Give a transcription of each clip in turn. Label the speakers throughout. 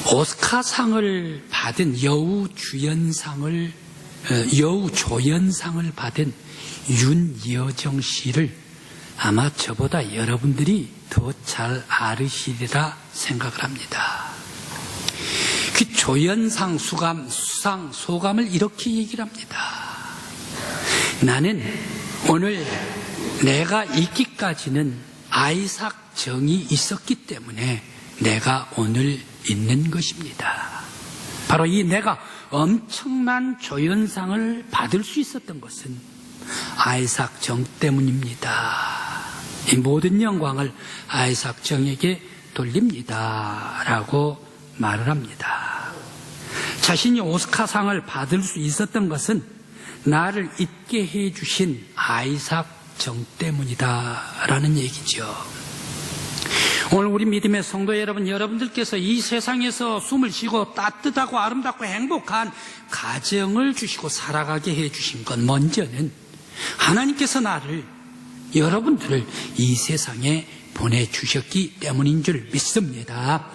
Speaker 1: 오스카상을 받은 여우조연상을 받은 윤여정 씨를 아마 저보다 여러분들이 더 잘 알으시리라 생각을 합니다. 그 조연상 수상 소감을 이렇게 얘기를 합니다. 나는 오늘 내가 있기까지는 아이삭 정이 있었기 때문에 내가 오늘 있는 것입니다. 바로 이 내가 엄청난 조연상을 받을 수 있었던 것은 아이삭 정 때문입니다. 이 모든 영광을 아이삭 정에게 돌립니다. 라고 말을 합니다. 자신이 오스카상을 받을 수 있었던 것은 나를 있게 해주신 아이삭 정 때문이다. 라는 얘기죠. 오늘 우리 믿음의 성도 여러분, 여러분들께서 이 세상에서 숨을 쉬고 따뜻하고 아름답고 행복한 가정을 주시고 살아가게 해주신 건 먼저는 하나님께서 여러분들을 이 세상에 보내주셨기 때문인 줄 믿습니다.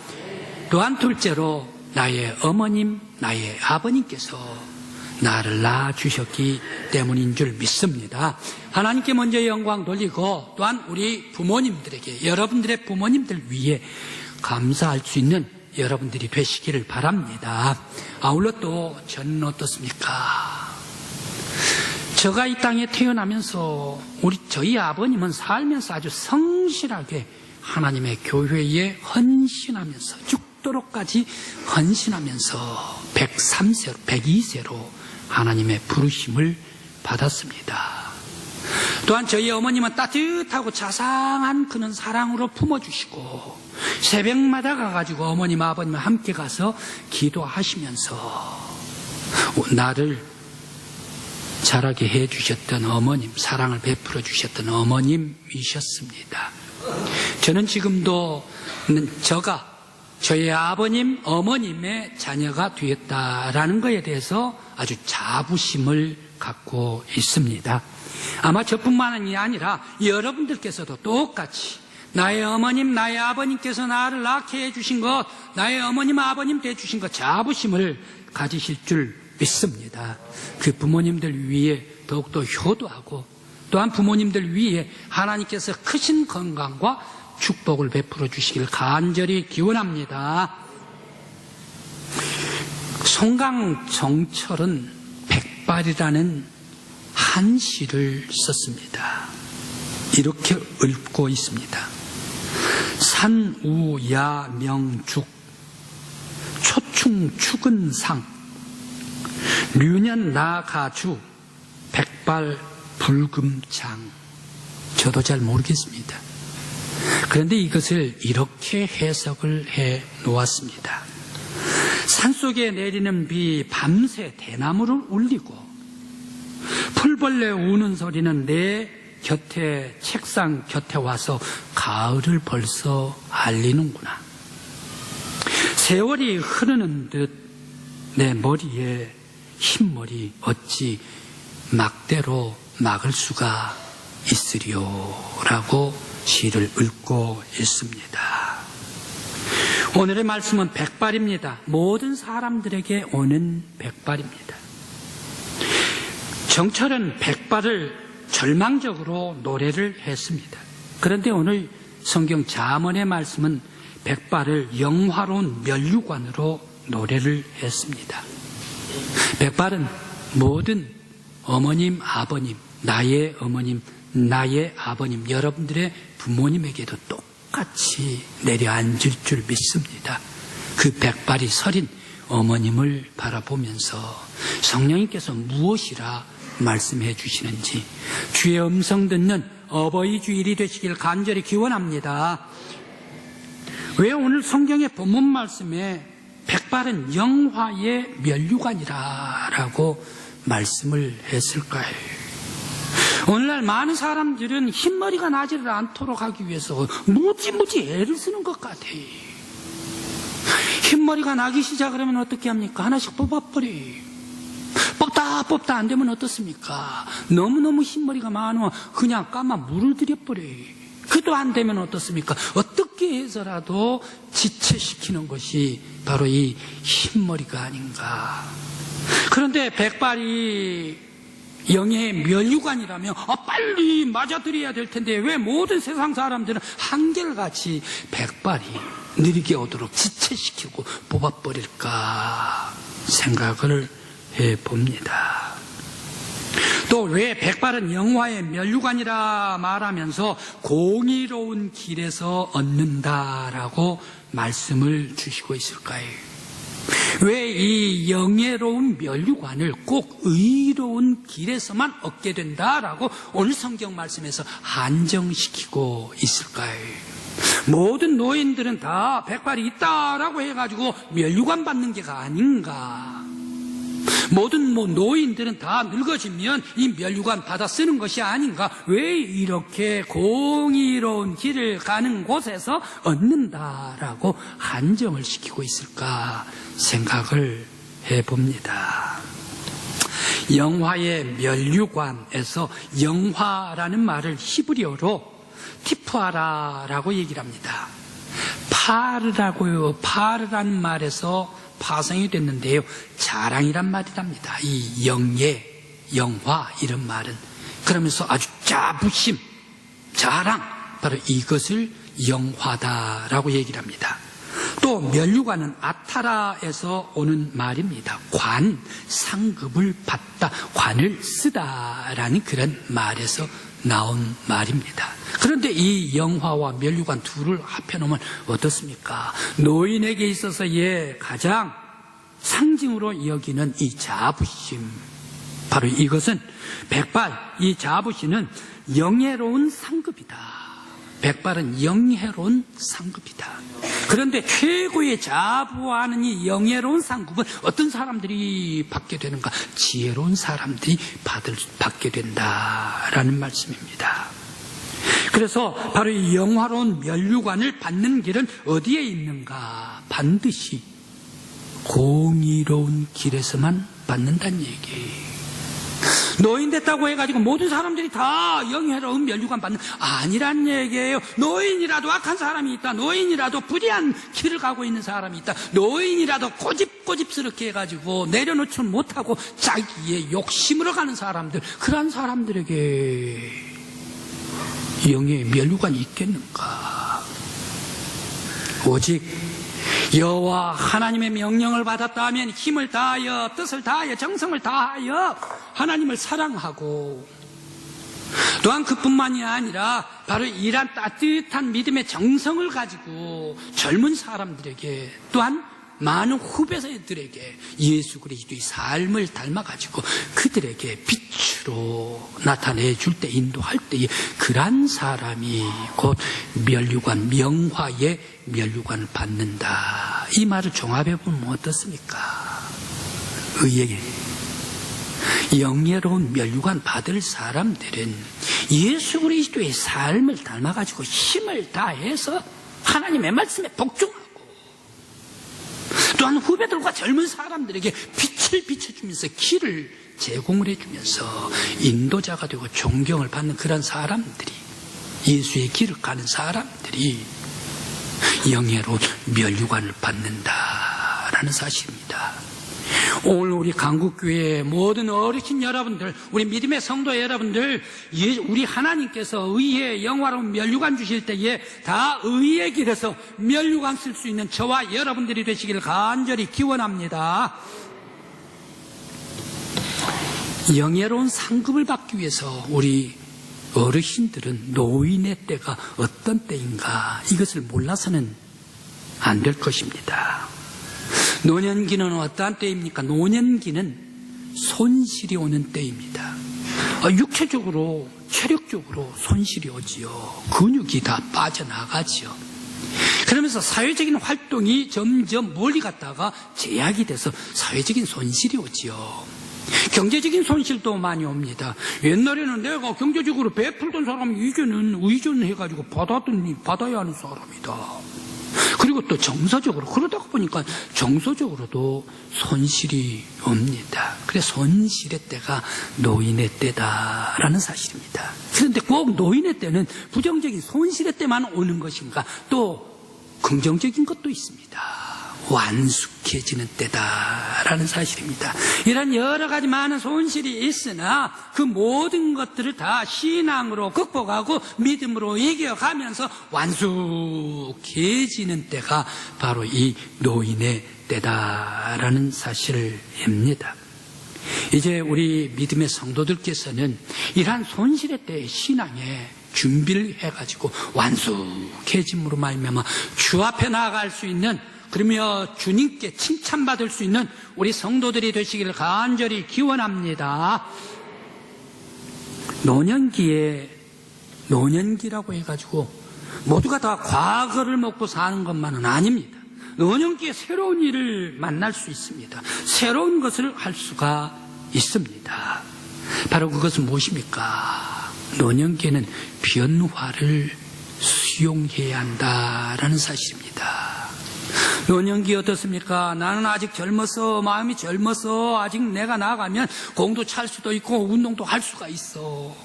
Speaker 1: 또한 둘째로 나의 어머님, 나의 아버님께서 나를 낳아주셨기 때문인 줄 믿습니다. 하나님께 먼저 영광 돌리고 또한 우리 부모님들에게, 여러분들의 부모님들 위해 감사할 수 있는 여러분들이 되시기를 바랍니다. 아울러 또 저는 어떻습니까? 제가 이 땅에 태어나면서 저희 아버님은 살면서 아주 성실하게 하나님의 교회에 헌신하면서 죽도록까지 헌신하면서 102세로 하나님의 부르심을 받았습니다. 또한 저희 어머님은 따뜻하고 자상한 그런 사랑으로 품어주시고 새벽마다 가가지고 어머님 아버님과 함께 가서 기도하시면서 나를 자라게 해주셨던 어머님, 사랑을 베풀어 주셨던 어머님이셨습니다. 저는 지금도 저의 아버님, 어머님의 자녀가 되었다라는 것에 대해서 아주 자부심을 갖고 있습니다. 아마 저뿐만이 아니라 여러분들께서도 똑같이 나의 어머님, 나의 아버님께서 나를 낳게 해주신 것, 나의 어머님, 아버님 되주신 것 자부심을 가지실 줄 믿습니다. 그 부모님들 위해 더욱더 효도하고 또한 부모님들 위해 하나님께서 크신 건강과 축복을 베풀어 주시길 간절히 기원합니다. 송강정철은 백발이라는 한 시를 썼습니다. 이렇게 읊고 있습니다. 산우야명죽 초충축은상 류년 나가주 백발 불금장. 저도 잘 모르겠습니다. 그런데 이것을 이렇게 해석을 해 놓았습니다. 산속에 내리는 비 밤새 대나무를 울리고 풀벌레 우는 소리는 내 곁에 책상 곁에 와서 가을을 벌써 알리는구나. 세월이 흐르는 듯 내 머리에 흰머리 어찌 막대로 막을 수가 있으리요 라고 시를 읊고 있습니다. 오늘의 말씀은 백발입니다. 모든 사람들에게 오는 백발입니다. 정철은 백발을 절망적으로 노래를 했습니다. 그런데 오늘 성경 잠언의 말씀은 백발을 영화로운 면류관으로 노래를 했습니다. 백발은 모든 어머님, 아버님, 나의 어머님, 나의 아버님, 여러분들의 부모님에게도 똑같이 내려앉을 줄 믿습니다. 그 백발이 서린 어머님을 바라보면서 성령님께서 무엇이라 말씀해 주시는지 주의 음성 듣는 어버이 주일이 되시길 간절히 기원합니다. 왜 오늘 성경의 본문 말씀에 백발은 영화의 면류관이라고 말씀을 했을까요? 오늘날 많은 사람들은 흰머리가 나지를 않도록 하기 위해서 무지 애를 쓰는 것 같아요. 흰머리가 나기 시작하면 어떻게 합니까? 하나씩 뽑아버려요. 뽑다 안 되면 어떻습니까? 너무너무 흰머리가 많으면 그냥 까만 물을 들여버려요. 그도 안 되면 어떻습니까? 어떻게 어떻게 해서라도 지체시키는 것이 바로 이 흰머리가 아닌가. 그런데 백발이 영의 면류관이라면 빨리 맞아들여야 될 텐데 왜 모든 세상 사람들은 한결같이 백발이 느리게 오도록 지체시키고 뽑아버릴까 생각을 해봅니다. 또 왜 백발은 영화의 면류관이라 말하면서 공의로운 길에서 얻는다라고 말씀을 주시고 있을까요? 왜 이 영예로운 면류관을 꼭 의로운 길에서만 얻게 된다라고 오늘 성경 말씀에서 한정시키고 있을까요? 모든 노인들은 다 백발이 있다라고 해가지고 면류관 받는 게가 아닌가. 모든 노인들은 다 늙어지면 이 면류관 받아 쓰는 것이 아닌가. 왜 이렇게 공의로운 길을 가는 곳에서 얻는다라고 한정을 시키고 있을까 생각을 해봅니다. 영화의 면류관에서 영화라는 말을 히브리어로 티푸아라라고 얘기를 합니다. 파르라고요. 파르라는 말에서 파생이 됐는데요. 자랑이란 말이랍니다. 이 영예, 영화 이런 말은. 그러면서 아주 자부심, 자랑, 바로 이것을 영화다라고 얘기를 합니다. 또 면류관은 아타라에서 오는 말입니다. 관, 상급을 받다, 관을 쓰다라는 그런 말에서 나온 말입니다. 그런데 이 영화와 면류관 둘을 합해놓으면 어떻습니까? 노인에게 있어서 가장 상징으로 여기는 이 자부심, 바로 이것은 백발, 이 자부심은 영예로운 상급이다. 백발은 영예로운 상급이다. 그런데 최고의 자부하는 이 영예로운 상급은 어떤 사람들이 받게 되는가? 지혜로운 사람들이 받게 된다라는 말씀입니다. 그래서 바로 이 영화로운 면류관을 받는 길은 어디에 있는가? 반드시 공의로운 길에서만 받는다는 얘기예요. 노인 됐다고 해가지고 모든 사람들이 다 영예로운 면류관 받는 아니란 얘기예요. 노인이라도 악한 사람이 있다. 노인이라도 불의한 길을 가고 있는 사람이 있다. 노인이라도 꼬집꼬집스럽게 해가지고 내려놓지 못하고 자기의 욕심으로 가는 사람들, 그러한 사람들에게 영예의 면류관이 있겠는가? 오직 여호와 하나님의 명령을 받았다 하면 힘을 다하여, 뜻을 다하여, 정성을 다하여 하나님을 사랑하고, 또한 그뿐만이 아니라 바로 이러한 따뜻한 믿음의 정성을 가지고 젊은 사람들에게, 또한 많은 후배들에게 예수 그리스도의 삶을 닮아가지고 그들에게 빛으로 나타내줄 때, 인도할 때에 그러한 사람이 곧 면류관, 명화의 면류관을 받는다. 이 말을 종합해보면 어떻습니까? 의에게 영예로운 면류관 받을 사람들은 예수 그리스도의 삶을 닮아가지고 힘을 다해서 하나님의 말씀에 복종하고, 또한 후배들과 젊은 사람들에게 빛을 비춰주면서 길을 제공을 해주면서 인도자가 되고 존경을 받는 그런 사람들이, 예수의 길을 가는 사람들이 영예로운 면류관을 받는다라는 사실입니다. 오늘 우리 강국교회 모든 어르신 여러분들, 우리 믿음의 성도 여러분들, 우리 하나님께서 의의 영화로운 면류관 주실 때에 다 의의 길에서 면류관 쓸 수 있는 저와 여러분들이 되시기를 간절히 기원합니다. 영예로운 상급을 받기 위해서 우리 어르신들은 노인의 때가 어떤 때인가, 이것을 몰라서는 안 될 것입니다. 노년기는 어떠한 때입니까? 노년기는 손실이 오는 때입니다. 육체적으로, 체력적으로 손실이 오지요. 근육이 다 빠져나가지요. 그러면서 사회적인 활동이 점점 멀리 갔다가 제약이 돼서 사회적인 손실이 오지요. 경제적인 손실도 많이 옵니다. 옛날에는 내가 경제적으로 베풀던 사람이 이제는 의존해가지고 받아야 하는 사람이다. 그리고 또 정서적으로, 그러다 보니까 정서적으로도 손실이 옵니다. 그래서 손실의 때가 노인의 때다라는 사실입니다. 그런데 꼭 노인의 때는 부정적인 손실의 때만 오는 것인가? 또 긍정적인 것도 있습니다. 완숙해지는 때다라는 사실입니다. 이런 여러 가지 많은 손실이 있으나 그 모든 것들을 다 신앙으로 극복하고 믿음으로 이겨가면서 완숙해지는 때가 바로 이 노인의 때다라는 사실입니다. 이제 우리 믿음의 성도들께서는 이러한 손실의 때의 신앙에 준비를 해가지고 완숙해짐으로 말미암아 주 앞에 나아갈 수 있는, 그러며 주님께 칭찬받을 수 있는 우리 성도들이 되시기를 간절히 기원합니다. 노년기라고 해가지고 모두가 다 과거를 먹고 사는 것만은 아닙니다. 노년기에 새로운 일을 만날 수 있습니다. 새로운 것을 할 수가 있습니다. 바로 그것은 무엇입니까? 노년기에는 변화를 수용해야 한다라는 사실입니다. 노년기 어떻습니까? 나는 아직 젊어서, 마음이 젊어서 아직 내가 나가면 공도 찰 수도 있고 운동도 할 수가 있어.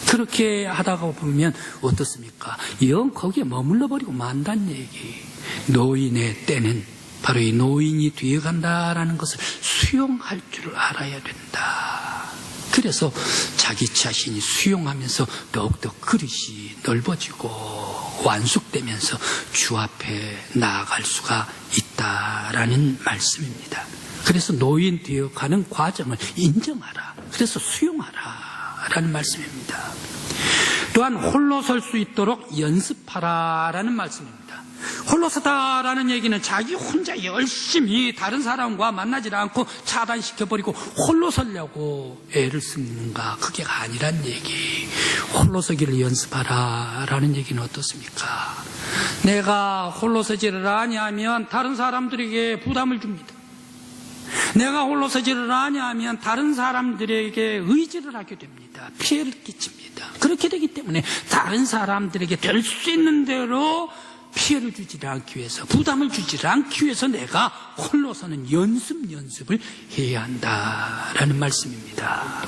Speaker 1: 그렇게 하다가 보면 어떻습니까? 영 거기에 머물러 버리고 만다는 얘기. 노인의 때는 바로 이 노인이 되어간다라는 것을 수용할 줄 알아야 된다. 그래서 자기 자신이 수용하면서 더욱더 그릇이 넓어지고 완숙되면서 주 앞에 나아갈 수가 있다라는 말씀입니다. 그래서 노인 되어가는 과정을 인정하라. 그래서 수용하라라는 말씀입니다. 또한 홀로 설 수 있도록 연습하라라는 말씀입니다. 홀로 서다라는 얘기는 자기 혼자 열심히 다른 사람과 만나지 않고 차단시켜버리고 홀로 서려고 애를 쓰는가, 그게 아니란 얘기. 홀로 서기를 연습하라라는 얘기는 어떻습니까? 내가 홀로 서지를 아니하면 다른 사람들에게 부담을 줍니다. 내가 홀로 서지를 아니하면 다른 사람들에게 의지를 하게 됩니다. 피해를 끼칩니다. 그렇게 되기 때문에 다른 사람들에게 될 수 있는 대로 피해를 주지 않기 위해서, 부담을 주지 않기 위해서 내가 홀로서는 연습을 해야 한다라는 말씀입니다.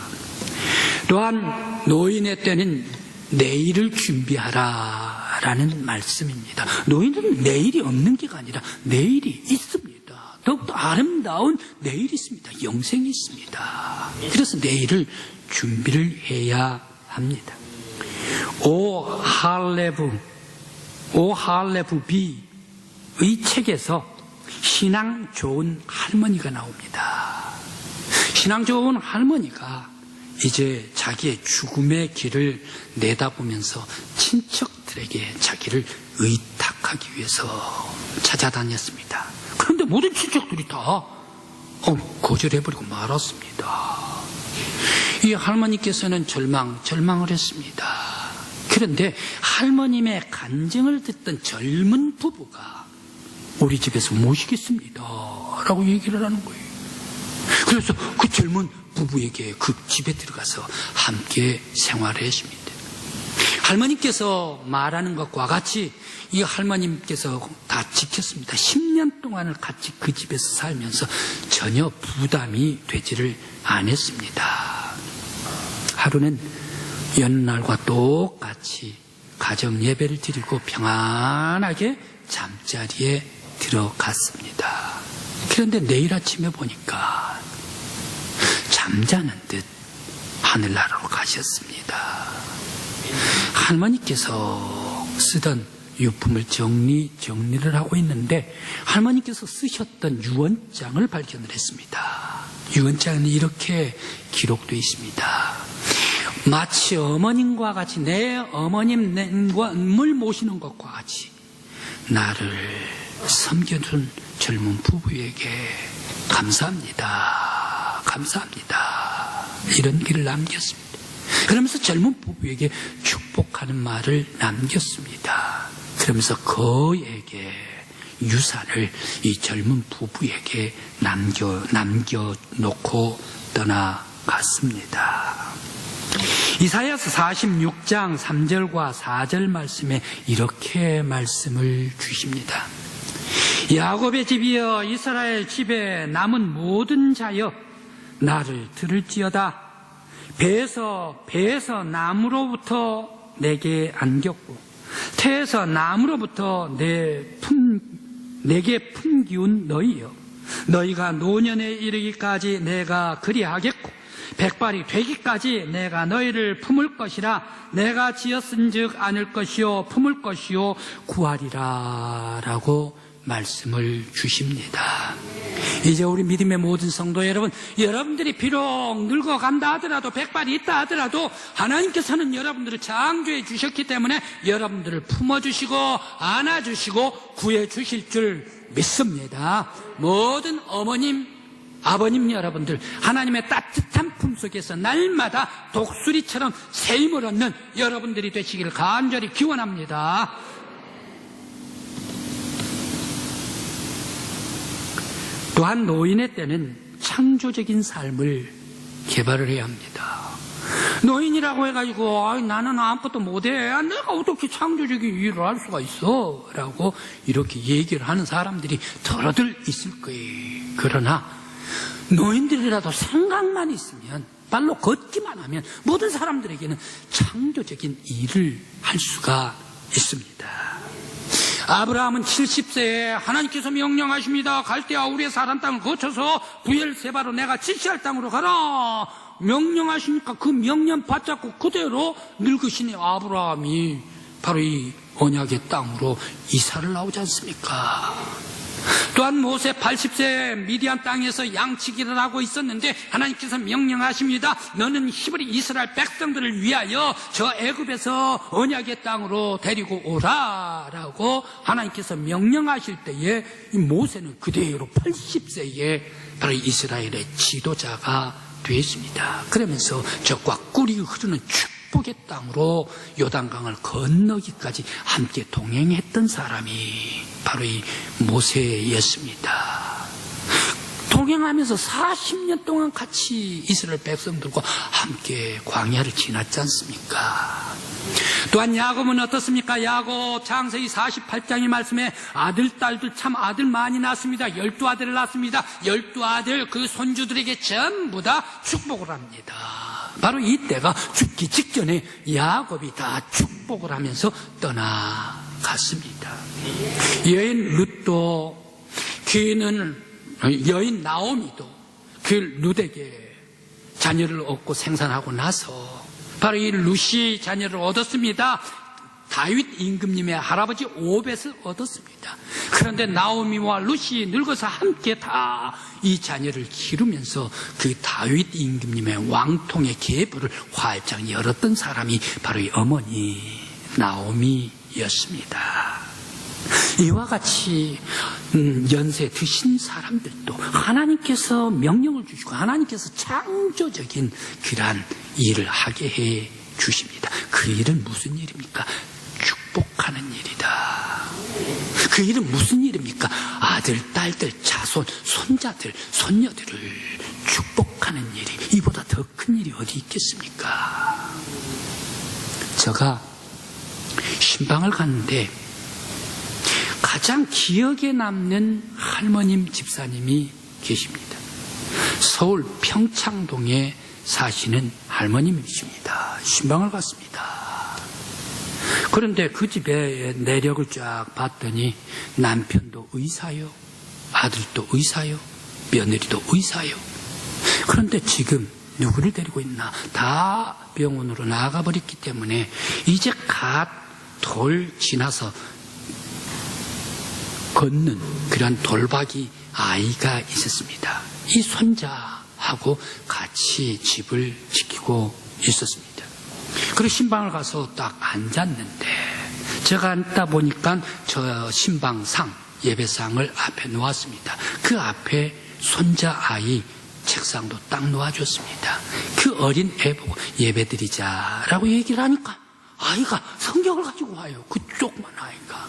Speaker 1: 또한 노인의 때는 내일을 준비하라라는 말씀입니다. 노인은 내일이 없는 게가 아니라 내일이 있습니다. 더욱더 아름다운 내일이 있습니다. 영생이 있습니다. 그래서 내일을 준비를 해야 합니다. 오 할레브 비의 책에서 신앙 좋은 할머니가 나옵니다. 신앙 좋은 할머니가 이제 자기의 죽음의 길을 내다보면서 친척들에게 자기를 의탁하기 위해서 찾아다녔습니다. 그런데 모든 친척들이 다 거절해버리고 말았습니다. 이 할머니께서는 절망을 했습니다. 그런데 할머님의 간증을 듣던 젊은 부부가 우리 집에서 모시겠습니다 라고 얘기를 하는 거예요. 그래서 그 젊은 부부에게 그 집에 들어가서 함께 생활을 했습니다. 할머님께서 말하는 것과 같이 이 할머님께서 다 지켰습니다. 10년 동안을 같이 그 집에서 살면서 전혀 부담이 되지를 않았습니다. 하루는 여느 날과 똑같이 가정 예배를 드리고 평안하게 잠자리에 들어갔습니다. 그런데 내일 아침에 보니까 잠자는 듯 하늘나라로 가셨습니다. 할머니께서 쓰던 유품을 정리를 하고 있는데 할머니께서 쓰셨던 유언장을 발견을 했습니다. 유언장은 이렇게 기록되어 있습니다. 마치 어머님과 같이, 내 어머님을 모시는 것과 같이 나를 섬겨준 젊은 부부에게 감사합니다. 이런 글을 남겼습니다. 그러면서 젊은 부부에게 축복하는 말을 남겼습니다. 그러면서 그에게 유산을 이 젊은 부부에게 남겨놓고 떠나갔습니다. 이사야서 46장 3절과 4절 말씀에 이렇게 말씀을 주십니다. 야곱의 집이여, 이스라엘 집에 남은 모든 자여, 나를 들을지어다. 배에서 나무로부터 내게 안겼고 태에서 나무로부터 내게 품기운 너희여, 너희가 노년에 이르기까지 내가 그리하겠고 백발이 되기까지 내가 너희를 품을 것이라. 내가 지었은즉 안을 것이요 품을 것이요 구하리라 라고 말씀을 주십니다. 이제 우리 믿음의 모든 성도 여러분, 여러분들이 비록 늙어간다 하더라도 백발이 있다 하더라도 하나님께서는 여러분들을 창조해 주셨기 때문에 여러분들을 품어주시고 안아주시고 구해주실 줄 믿습니다. 모든 어머님, 아버님 여러분들, 하나님의 따뜻한 품속에서 날마다 독수리처럼 새 힘을 얻는 여러분들이 되시기를 간절히 기원합니다. 또한 노인의 때는 창조적인 삶을 개발을 해야 합니다. 노인이라고 해가지고 나는 아무것도 못해, 내가 어떻게 창조적인 일을 할 수가 있어 라고 이렇게 얘기를 하는 사람들이 더러들 있을 거예요. 그러나 노인들이라도 생각만 있으면, 발로 걷기만 하면 모든 사람들에게는 창조적인 일을 할 수가 있습니다. 아브라함은 70세에 하나님께서 명령하십니다. 갈대아 우리의 사람 땅을 거쳐서 부엘세바로 내가 지시할 땅으로 가라. 명령하시니까 그 명령 받잡고 그대로 늙으신 아브라함이 바로 이 언약의 땅으로 이사를 나오지 않습니까? 또한 모세 80세 미디안 땅에서 양치기를 하고 있었는데 하나님께서 명령하십니다. 너는 히브리 이스라엘 백성들을 위하여 저 애굽에서 언약의 땅으로 데리고 오라라고 하나님께서 명령하실 때에 이 모세는 그대로 80세에 바로 이스라엘의 지도자가 되었습니다. 그러면서 적과 꿀이 흐르는 축복의 땅으로 요단강을 건너기까지 함께 동행했던 사람이 바로 이 모세였습니다. 동행하면서 40년 동안 같이 이스라엘 백성들과 함께 광야를 지났지 않습니까? 또한 야곱은 어떻습니까? 야곱 창세기 48장의 말씀에 아들, 딸들 참 아들 많이 낳았습니다. 12아들을 낳았습니다. 12아들 그 손주들에게 전부 다 축복을 합니다. 바로 이때가 죽기 직전에 야곱이 다 축복을 하면서 떠나갔습니다. 여인 룻도, 여인 나오미도 그 룻에게 자녀를 얻고 생산하고 나서 바로 이 룻이 자녀를 얻었습니다. 다윗 임금님의 할아버지 오벳을 얻었습니다. 그런데 나오미와 룻이 늙어서 함께 다 이 자녀를 기르면서 그 다윗 임금님의 왕통의 계보를 활짝 열었던 사람이 바로 이 어머니 나오미였습니다. 이와 같이 연세 드신 사람들도 하나님께서 명령을 주시고 하나님께서 창조적인 그러한 일을 하게 해 주십니다. 그 일은 무슨 일입니까? 축복하는 일이다. 그 일은 무슨 일입니까? 아들, 딸들, 자손, 손자들, 손녀들을 축복하는 일이, 이보다 더 큰 일이 어디 있겠습니까? 제가 신방을 갔는데 가장 기억에 남는 할머님 집사님이 계십니다. 서울 평창동에 사시는 할머님이십니다. 신방을 갔습니다. 그런데 그 집에 내력을 쫙 봤더니 남편도 의사요, 아들도 의사요, 며느리도 의사요. 그런데 지금 누구를 데리고 있나? 다 병원으로 나가버렸기 때문에 이제 갓 돌 지나서 걷는 그런 돌박이 아이가 있었습니다. 이 손자하고 같이 집을 지키고 있었습니다. 그리고 신방을 가서 딱 앉았는데 제가 앉다 보니까 저 신방상, 예배상을 앞에 놓았습니다. 그 앞에 손자 아이 책상도 딱 놓아줬습니다. 그 어린 애 보고 예배드리자라고 얘기를 하니까 아이가 성경을 가지고 와요. 그 조그만 아이가.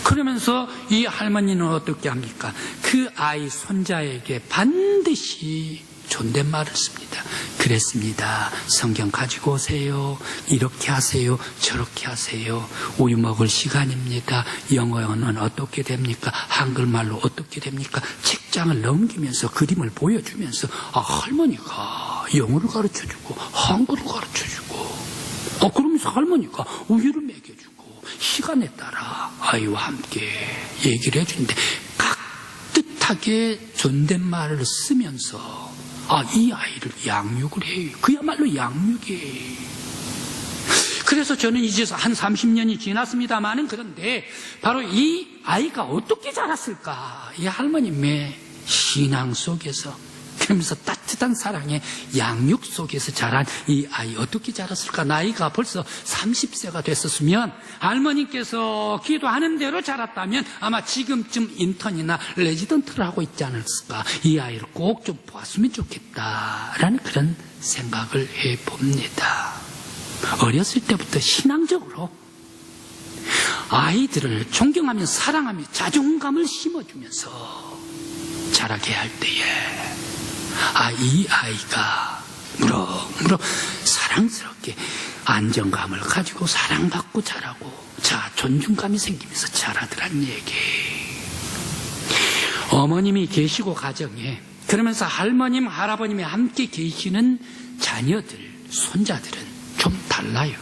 Speaker 1: 그러면서 이 할머니는 어떻게 합니까? 그 아이 손자에게 반드시 존댓말을 씁니다. 그랬습니다. 성경 가지고 오세요. 이렇게 하세요. 저렇게 하세요. 우유 먹을 시간입니다. 영어는 어떻게 됩니까? 한글말로 어떻게 됩니까? 책장을 넘기면서 그림을 보여주면서 할머니가 영어를 가르쳐주고 한글을 가르쳐주고 그러면서 할머니가 우유를 먹여주고 시간에 따라 아이와 함께 얘기를 해주는데 깍듯하게 존댓말을 쓰면서 이 아이를 양육을 해요. 그야말로 양육이에요. 그래서 저는 이제 한 30년이 지났습니다만은, 그런데 바로 이 아이가 어떻게 자랐을까? 이 할머님의 신앙 속에서, 그러면서 따뜻한 사랑의 양육 속에서 자란 이 아이 어떻게 자랐을까? 나이가 벌써 30세가 됐었으면, 할머님께서 기도하는 대로 자랐다면 아마 지금쯤 인턴이나 레지던트를 하고 있지 않았을까? 이 아이를 꼭 좀 보았으면 좋겠다라는 그런 생각을 해봅니다. 어렸을 때부터 신앙적으로 아이들을 존경하며 사랑하며 자존감을 심어주면서 자라게 할 때에 이 아이가 무럭무럭 사랑스럽게 안정감을 가지고 사랑받고 자라고 존중감이 생기면서 자라더란 얘기. 어머님이 계시고 가정에, 그러면서 할머님, 할아버님이 함께 계시는 자녀들, 손자들은 좀 달라요.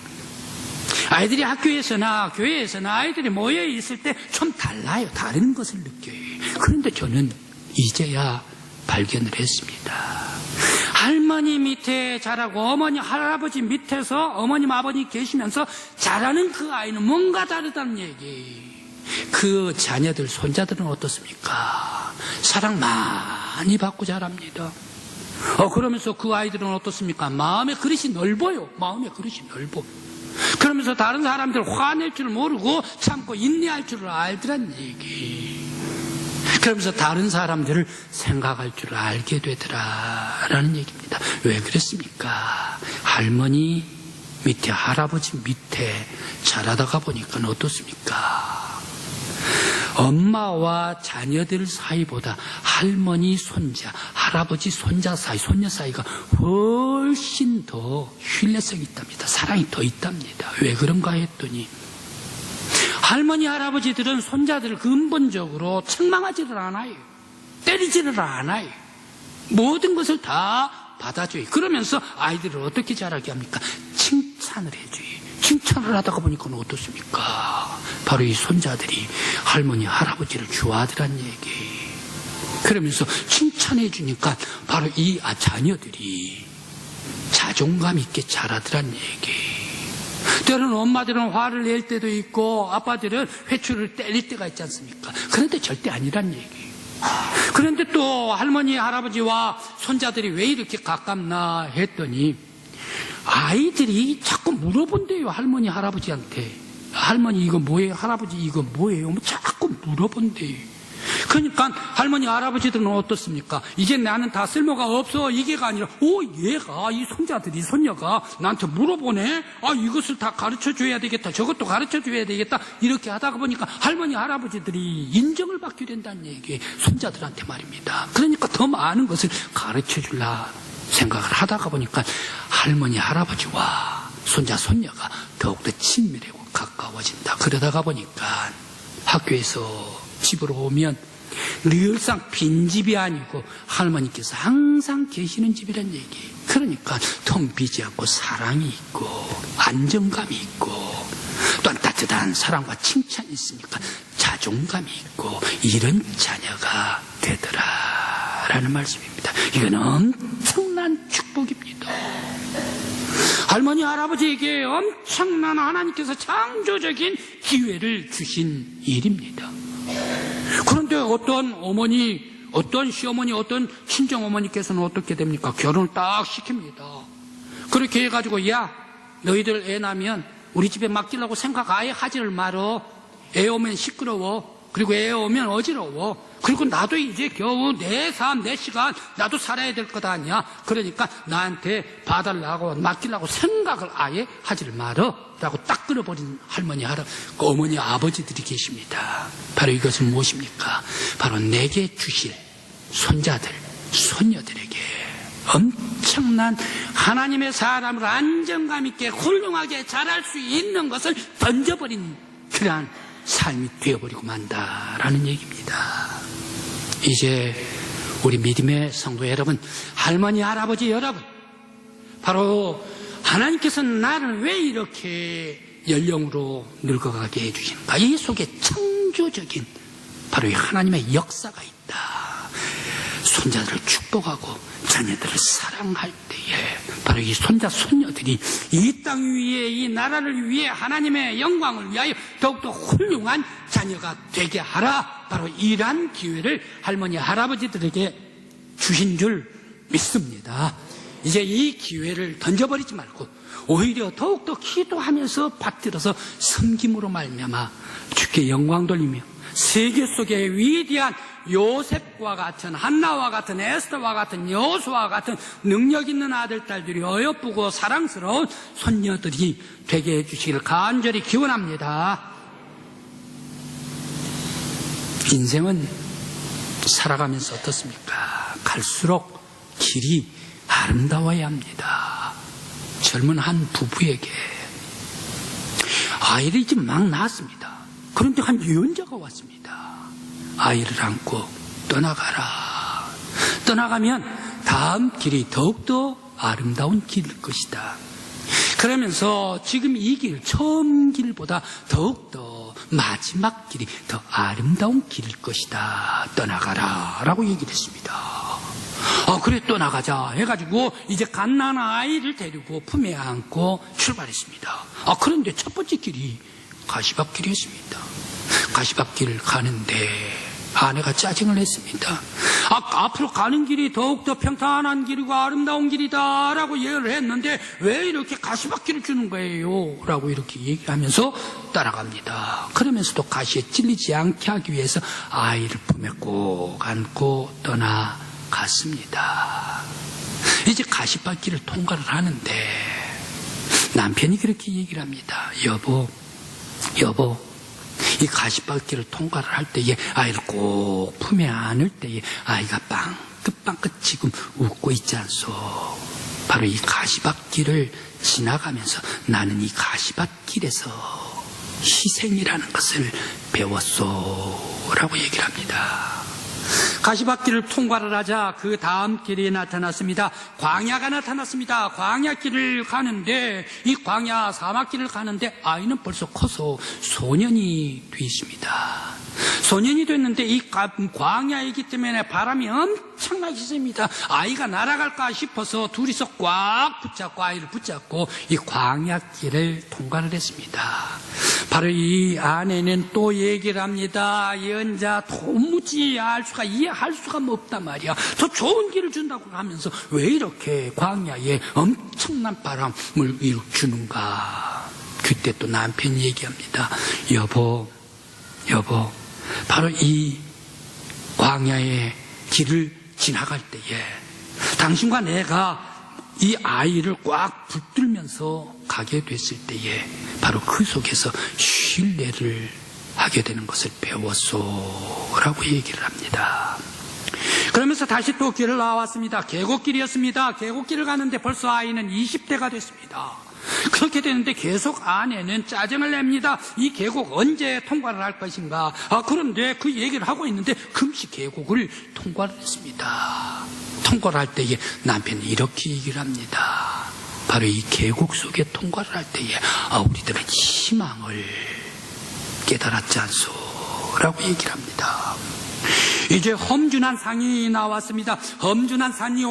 Speaker 1: 아이들이 학교에서나 교회에서나 아이들이 모여 있을 때 좀 달라요. 다른 것을 느껴요. 그런데 저는 이제야 발견을 했습니다. 할머니 밑에 자라고 어머니, 할아버지 밑에서 어머님, 아버님 계시면서 자라는 그 아이는 뭔가 다르다는 얘기. 그 자녀들, 손자들은 어떻습니까? 사랑 많이 받고 자랍니다. 그러면서 그 아이들은 어떻습니까? 마음의 그릇이 넓어요. 마음의 그릇이 넓어. 그러면서 다른 사람들 화낼 줄 모르고 참고 인내할 줄을 알더란 얘기. 그러면서 다른 사람들을 생각할 줄 알게 되더라라는 얘기입니다. 왜 그랬습니까? 할머니 밑에, 할아버지 밑에 자라다가 보니까 어떻습니까? 엄마와 자녀들 사이보다 할머니, 손자, 할아버지, 손자 사이, 손녀 사이가 훨씬 더 신뢰성이 있답니다. 사랑이 더 있답니다. 왜 그런가 했더니, 할머니, 할아버지들은 손자들을 근본적으로 책망하지를 않아요. 때리지를 않아요. 모든 것을 다 받아줘요. 그러면서 아이들을 어떻게 자라게 합니까? 칭찬을 해줘요. 칭찬을 하다가 보니까 어떻습니까? 바로 이 손자들이 할머니, 할아버지를 좋아하더란 얘기. 그러면서 칭찬해 주니까 바로 이 자녀들이 자존감 있게 자라더란 얘기. 때로는 엄마들은 화를 낼 때도 있고 아빠들은 회초리를 때릴 때가 있지 않습니까? 그런데 절대 아니란 얘기. 그런데 또 할머니, 할아버지와 손자들이 왜 이렇게 가깝나 했더니, 아이들이 자꾸 물어본대요. 할머니, 할아버지한테. 할머니 이거 뭐예요? 할아버지 이거 뭐예요? 자꾸 물어본대요. 그러니까 할머니, 할아버지들은 어떻습니까? 이제 나는 다 쓸모가 없어, 이게가 아니라 얘가, 이 손자들이, 손녀가 나한테 물어보네. 이것을 다 가르쳐줘야 되겠다, 저것도 가르쳐줘야 되겠다, 이렇게 하다가 보니까 할머니, 할아버지들이 인정을 받게 된다는 얘기예요. 손자들한테 말입니다. 그러니까 더 많은 것을 가르쳐주려 생각을 하다가 보니까 할머니, 할아버지와 손자, 손녀가 더욱더 친밀하고 가까워진다. 그러다가 보니까 학교에서 집으로 오면 늘상 빈집이 아니고 할머니께서 항상 계시는 집이란 얘기. 그러니까 텅 비지 않고 사랑이 있고 안정감이 있고 또한 따뜻한 사랑과 칭찬이 있으니까 자존감이 있고 이런 자녀가 되더라라는 말씀입니다. 이건 엄청난 축복입니다. 할머니, 할아버지에게 엄청난 하나님께서 창조적인 기회를 주신 일입니다. 그런데 어떤 어머니, 어떤 시어머니, 어떤 친정어머니께서는 어떻게 됩니까? 결혼을 딱 시킵니다. 그렇게 해가지고, 야, 너희들 애 낳으면 우리 집에 맡기려고 생각 아예 하지를 말어. 애 오면 시끄러워. 그리고 애 오면 어지러워. 그리고 나도 이제 겨우 내 삶, 내 시간 나도 살아야 될 것 아니야. 그러니까 나한테 봐달라고 맡기려고 생각을 아예 하지를 말어 라고 딱 끊어버린 할머니, 어머니, 아버지들이 계십니다. 바로 이것은 무엇입니까? 바로 내게 주실 손자들, 손녀들에게 엄청난 하나님의 사람을 안정감 있게 훌륭하게 자랄 수 있는 것을 던져버린 그러한 삶이 되어버리고 만다라는 얘기입니다. 이제 우리 믿음의 성도 여러분, 할머니, 할아버지 여러분, 바로 하나님께서 나를 왜 이렇게 연령으로 늙어가게 해주시는가? 이 속에 창조적인 바로 이 하나님의 역사가 있다. 손자들을 축복하고 자녀들을 사랑할 때에 바로 이 손자 손녀들이 이 땅 위에 이 나라를 위해 하나님의 영광을 위하여 더욱더 훌륭한 자녀가 되게 하라. 바로 이러한 기회를 할머니 할아버지들에게 주신 줄 믿습니다. 이제 이 기회를 던져버리지 말고 오히려 더욱더 기도하면서 받들어서 섬김으로 말미암아 주께 영광 돌리며 세계 속에 위대한 요셉과 같은 한나와 같은 에스더와 같은 여호수아와 같은 능력 있는 아들 딸들이 어여쁘고 사랑스러운 손녀들이 되게 해주시기를 간절히 기원합니다. 인생은 살아가면서 어떻습니까? 갈수록 길이 아름다워야 합니다. 젊은 한 부부에게 아이를 지금 막 낳았습니다. 그런데 한 유언자가 왔습니다. 아이를 안고 떠나가라. 떠나가면 다음 길이 더욱더 아름다운 길일 것이다. 그러면서 지금 이 길, 처음 길보다 더욱더 마지막 길이 더 아름다운 길일 것이다. 떠나가라 라고 얘기를 했습니다. 그래 떠나가자 해가지고 이제 갓난 아이를 데리고 품에 안고 출발했습니다. 그런데 첫 번째 길이 가시밭길이었습니다. 가시밭길을 가는데 아내가 짜증을 냈습니다. 앞으로 가는 길이 더욱더 평탄한 길이고 아름다운 길이다 라고 얘기를 했는데 왜 이렇게 가시밭길을 주는 거예요? 라고 이렇게 얘기하면서 따라갑니다. 그러면서도 가시에 찔리지 않게 하기 위해서 아이를 품에 꼭 안고 떠나갔습니다. 이제 가시밭길을 통과를 하는데 남편이 그렇게 얘기를 합니다. 여보 이 가시밭길을 통과를 할 때에 아이를 꼭 품에 안을 때에 아이가 빵긋빵긋 지금 웃고 있지 않소. 바로 이 가시밭길을 지나가면서 나는 이 가시밭길에서 희생이라는 것을 배웠소 라고 얘기를 합니다. 가시밭길을 통과를 하자 그 다음 길이 나타났습니다. 광야가 나타났습니다. 광야길을 가는데 이 광야 사막길을 가는데 아이는 벌써 커서 소년이 돼 있습니다. 소년이 됐는데 이 광야이기 때문에 바람이 엄청나게 셉니다. 아이가 날아갈까 싶어서 둘이서 꽉 붙잡고 아이를 붙잡고 이 광야길을 통과를 했습니다. 바로 이 아내는 또 얘기를 합니다. 예언자 도무지 이해할 수가 없단 말이야. 더 좋은 길을 준다고 하면서 왜 이렇게 광야에 엄청난 바람을 주는가. 그때 또 남편이 얘기합니다. 여보 바로 이 광야의 길을 지나갈 때에 당신과 내가 이 아이를 꽉 붙들면서 가게 됐을 때에 바로 그 속에서 신뢰를 하게 되는 것을 배웠소라고 얘기를 합니다. 그러면서 다시 또 길을 나왔습니다. 계곡길이었습니다. 계곡길을 가는데 벌써 아이는 20대가 됐습니다. 그렇게 되는데 계속 아내는 짜증을 냅니다. 이 계곡 언제 통과를 할 것인가. 그런데 그 얘기를 하고 있는데 금시 계곡을 통과를 했습니다. 통과를 할 때에 남편이 이렇게 얘기를 합니다. 바로 이 계곡 속에 통과를 할 때에 우리들은 희망을 깨달았지 않소 라고 얘기를 합니다. 이제 험준한 산이 나왔습니다. 험준한 산을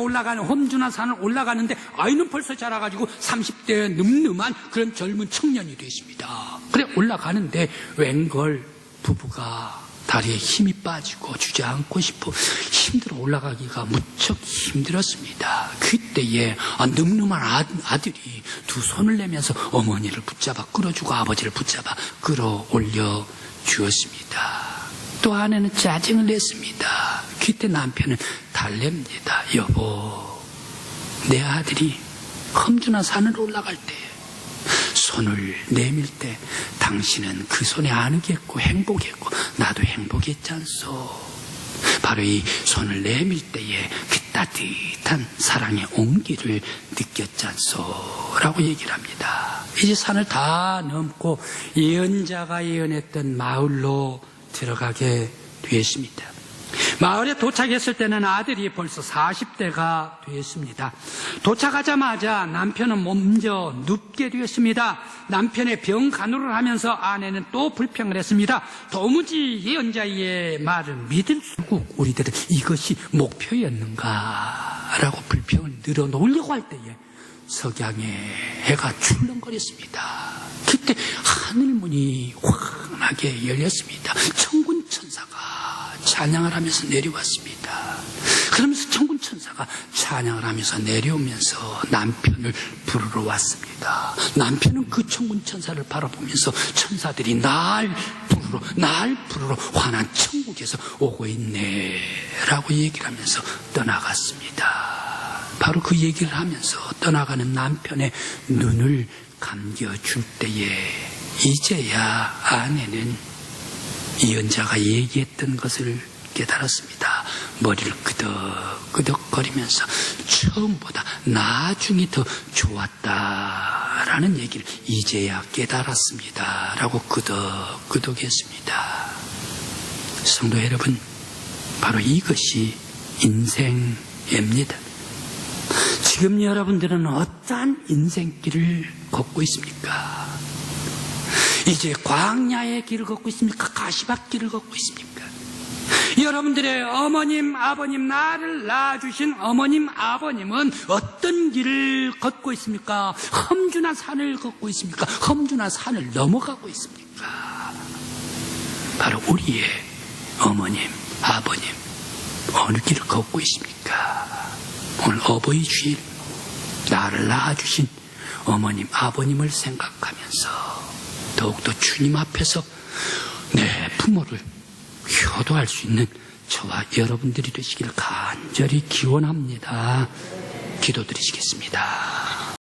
Speaker 1: 올라가는데 아이는 벌써 자라가지고 30대 늠름한 그런 젊은 청년이 됐습니다. 그래 올라가는데 웬걸 부부가 다리에 힘이 빠지고 주저앉고 싶어 힘들어 올라가기가 무척 힘들었습니다. 그때에 늠름한 아들이 두 손을 내면서 어머니를 붙잡아 끌어주고 아버지를 붙잡아 끌어올려 주었습니다. 또 아내는 짜증을 냈습니다. 그때 남편은 달랩니다. 여보, 내 아들이 험준한 산을 올라갈 때 손을 내밀 때 당신은 그 손에 안으겠고 행복했고 나도 행복했지 않소. 바로 이 손을 내밀 때에 그 따뜻한 사랑의 온기를 느꼈지 않소 라고 얘기를 합니다. 이제 산을 다 넘고 예언자가 예언했던 마을로 들어가게 되었습니다. 마을에 도착했을 때는 아들이 벌써 40대가 되었습니다. 도착하자마자 남편은 먼저 눕게 되었습니다. 남편의 병 간호를 하면서 아내는 또 불평을 했습니다. 도무지 예언자의 말을 믿을 수 없고 우리들은 이것이 목표였는가라고 불평을 늘어놓으려고 할 때에 석양에 해가 출렁거렸습니다. 그때 하늘문이 환하게 열렸습니다. 천군 천사가 찬양을 하면서 내려왔습니다. 그러면서 천군 천사가 찬양을 하면서 내려오면서 남편을 부르러 왔습니다. 남편은 그 천군 천사를 바라보면서 천사들이 날 부르러 환한 천국에서 오고 있네 라고 얘기를 하면서 떠나갔습니다. 바로 그 얘기를 하면서 떠나가는 남편의 눈을 감겨줄 때에 이제야 아내는 예언자가 얘기했던 것을 깨달았습니다. 머리를 끄덕끄덕거리면서 처음보다 나중이 더 좋았다라는 얘기를 이제야 깨달았습니다 라고 끄덕끄덕했습니다. 성도 여러분, 바로 이것이 인생입니다. 지금 여러분들은 어떠한 인생길을 걷고 있습니까? 이제 광야의 길을 걷고 있습니까? 가시밭길을 걷고 있습니까? 여러분들의 어머님, 아버님, 나를 낳아주신 어머님, 아버님은 어떤 길을 걷고 있습니까? 험준한 산을 걷고 있습니까? 험준한 산을 넘어가고 있습니까? 바로 우리의 어머님, 아버님, 어느 길을 걷고 있습니까? 오늘 어버이 주일 나를 낳아주신 어머님, 아버님을 생각하면서 더욱더 주님 앞에서 내 부모를 효도할 수 있는 저와 여러분들이 되시기를 간절히 기원합니다. 기도드리시겠습니다.